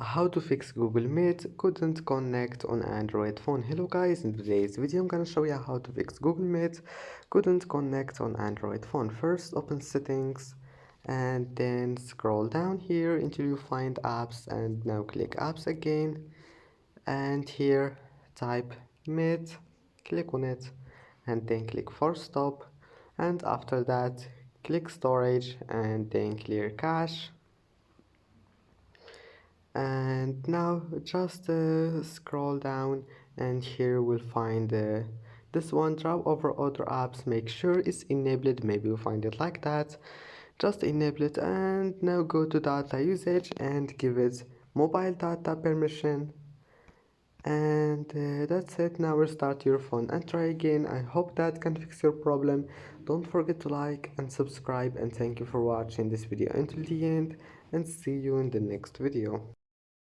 How to fix Google Meet couldn't connect on Android phone. Hello guys, in today's video I'm gonna show you how to fix Google Meet couldn't connect on Android phone. First open settings and then scroll down here until you find apps, and now click apps again, and here type Meet, click on it and then click force stop, and after that click storage and then clear cache. And now just scroll down, and here we'll find this one, drop over other apps. Make sure it's enabled, maybe you'll find it like that. Just enable it, and now go to data usage and give it mobile data permission, and that's it. Now restart your phone and try again. I hope that can fix your problem. Don't forget to like and subscribe, and thank you for watching this video until the end, and see you in the next video.